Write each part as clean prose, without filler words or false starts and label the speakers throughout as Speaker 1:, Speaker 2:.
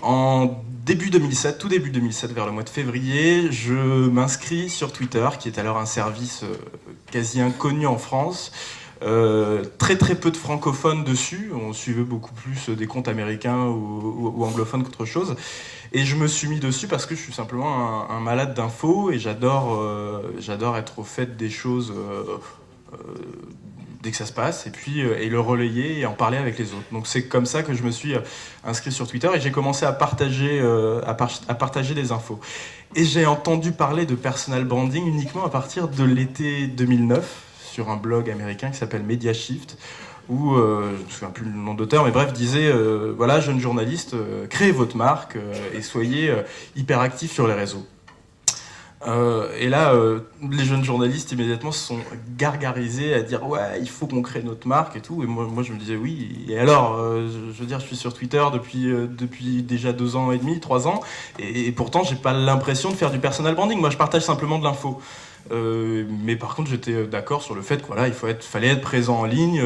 Speaker 1: En début 2007, tout début 2007, vers le mois de février, je m'inscris sur Twitter, qui est alors un service quasi inconnu en France. Très très peu de francophones dessus, on suivait beaucoup plus des comptes américains ou anglophones qu'autre chose. Et je me suis mis dessus parce que je suis simplement un malade d'infos et j'adore être au fait des choses dès que ça se passe, et puis et le relayer et en parler avec les autres. Donc c'est comme ça que je me suis inscrit sur Twitter et j'ai commencé à partager, à partager des infos. Et j'ai entendu parler de personal branding uniquement à partir de l'été 2009 sur un blog américain qui s'appelle Mediashift, où, je ne me souviens plus le nom d'auteur, mais bref, disait, voilà, jeunes journalistes, créez votre marque et soyez hyper actifs sur les réseaux. Et là, les jeunes journalistes immédiatement se sont gargarisés à dire ouais, il faut qu'on crée notre marque et tout. Et moi je me disais oui. Et alors, je veux dire, je suis sur Twitter depuis déjà 2 ans et demi, 3 ans, et pourtant j'ai pas l'impression de faire du personal branding. Moi, je partage simplement de l'info. Mais par contre, j'étais d'accord sur le fait que voilà, fallait être présent en ligne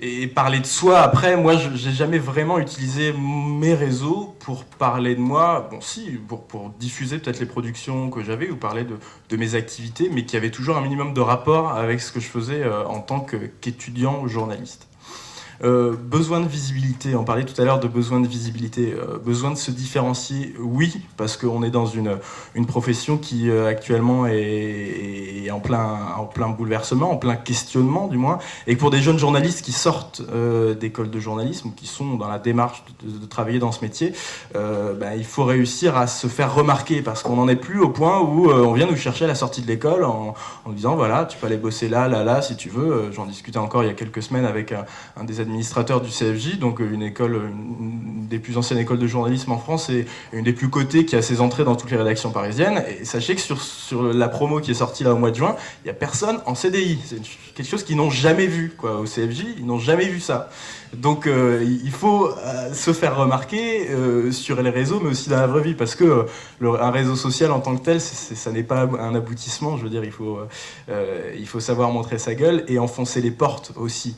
Speaker 1: et parler de soi. Après, moi, j'ai jamais vraiment utilisé mes réseaux pour parler de moi. Bon, si, pour diffuser peut-être les productions que j'avais ou parler de mes activités, mais qui avaient toujours un minimum de rapport avec ce que je faisais en tant qu'étudiant ou journaliste. Besoin de visibilité, on parlait tout à l'heure de besoin de visibilité, besoin de se différencier, oui, parce qu'on est dans une profession qui actuellement est en plein bouleversement, en plein questionnement du moins, et que pour des jeunes journalistes qui sortent d'écoles de journalisme, qui sont dans la démarche de travailler dans ce métier, il faut réussir à se faire remarquer, parce qu'on n'en est plus au point où on vient nous chercher à la sortie de l'école en disant voilà, tu peux aller bosser là, si tu veux. J'en discutais encore il y a quelques semaines avec un des administrateur du CFJ, donc une des plus anciennes écoles de journalisme en France et une des plus cotées qui a ses entrées dans toutes les rédactions parisiennes. Et sachez que sur la promo qui est sortie là au mois de juin, il n'y a personne en CDI. C'est quelque chose qu'ils n'ont jamais vu, quoi. Au CFJ, ils n'ont jamais vu ça. Donc il faut se faire remarquer sur les réseaux, mais aussi dans la vraie vie, parce que un réseau social en tant que tel, ça n'est pas un aboutissement. Je veux dire, il faut savoir montrer sa gueule et enfoncer les portes aussi.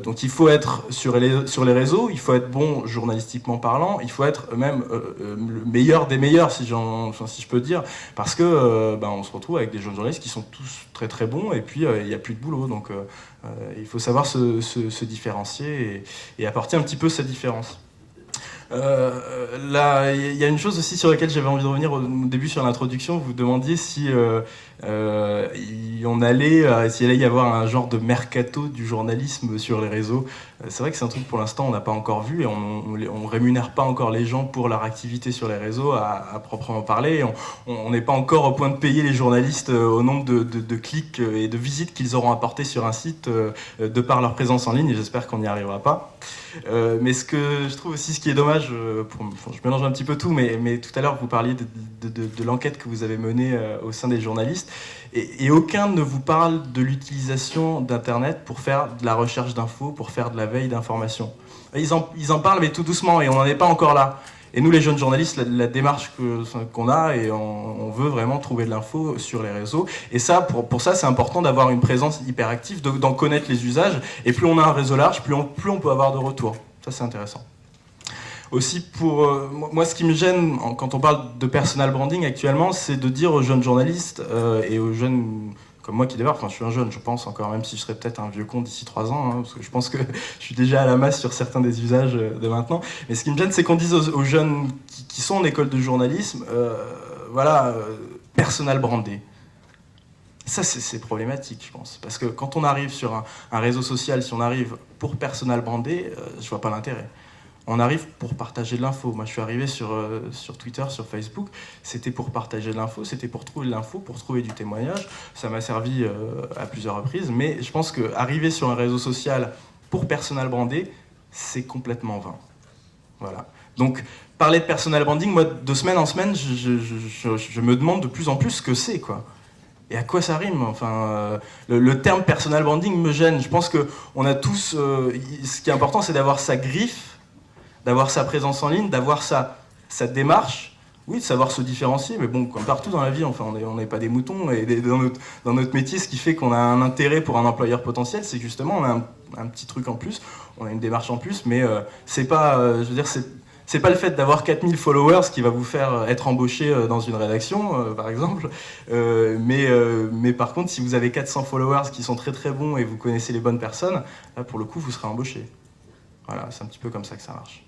Speaker 1: Donc il faut être sur les réseaux, il faut être bon journalistiquement parlant, il faut être même le meilleur des meilleurs, si je peux dire, parce que on se retrouve avec des jeunes journalistes qui sont tous très très bons et puis il n'y a plus de boulot. Donc il faut savoir se différencier et apporter un petit peu sa différence. Là, il y a une chose aussi sur laquelle j'avais envie de revenir au début sur l'introduction. Vous demandiez si s'il allait y avoir un genre de mercato du journalisme sur les réseaux. C'est vrai que c'est un truc pour l'instant on n'a pas encore vu et on rémunère pas encore les gens pour leur activité sur les réseaux à proprement parler. On n'est pas encore au point de payer les journalistes au nombre de clics et de visites qu'ils auront apporté sur un site de par leur présence en ligne, et j'espère qu'on n'y arrivera pas. Mais ce que je trouve aussi, ce qui est dommage, je mélange un petit peu tout, mais tout à l'heure vous parliez de l'enquête que vous avez menée au sein des journalistes, et aucun ne vous parle de l'utilisation d'Internet pour faire de la recherche d'infos, pour faire de la veille d'information. Ils en parlent, mais tout doucement, et on n'en est pas encore là. Et nous, les jeunes journalistes, la démarche qu'on a, et on veut vraiment trouver de l'info sur les réseaux. Et ça, pour ça, c'est important d'avoir une présence hyper active, d'en connaître les usages. Et plus on a un réseau large, plus on peut avoir de retours. Ça, c'est intéressant. Aussi, moi, ce qui me gêne quand on parle de personal branding actuellement, c'est de dire aux jeunes journalistes et aux jeunes comme moi qui démarre, enfin je suis un jeune, je pense encore, même si je serais peut-être un vieux con d'ici 3 ans, parce que je pense que je suis déjà à la masse sur certains des usages de maintenant. Mais ce qui me gêne, c'est qu'on dise aux jeunes qui sont en école de journalisme, personal brandé. Ça, c'est problématique, je pense. Parce que quand on arrive sur un réseau social, si on arrive pour personal brandé, je vois pas l'intérêt. On arrive pour partager de l'info. Moi, je suis arrivé sur Twitter, sur Facebook, c'était pour partager de l'info, c'était pour trouver de l'info, pour trouver du témoignage. Ça m'a servi à plusieurs reprises, mais je pense qu'arriver sur un réseau social pour personal brandé, c'est complètement vain. Voilà. Donc, parler de personal branding, moi, de semaine en semaine, je me demande de plus en plus ce que c'est, quoi. Et à quoi ça rime? Enfin, le terme personal branding me gêne. Je pense qu'on a tous... ce qui est important, c'est d'avoir sa griffe, d'avoir sa présence en ligne, d'avoir sa démarche, oui, de savoir se différencier, mais bon, comme partout dans la vie, enfin, on n'est pas des moutons, et dans notre métier, ce qui fait qu'on a un intérêt pour un employeur potentiel, c'est justement, on a un petit truc en plus, on a une démarche en plus, mais c'est pas, je veux dire, C'est pas le fait d'avoir 4000 followers qui va vous faire être embauché dans une rédaction, par exemple. Mais par contre, si vous avez 400 followers qui sont très très bons et vous connaissez les bonnes personnes, là pour le coup, vous serez embauché. Voilà, c'est un petit peu comme ça que ça marche.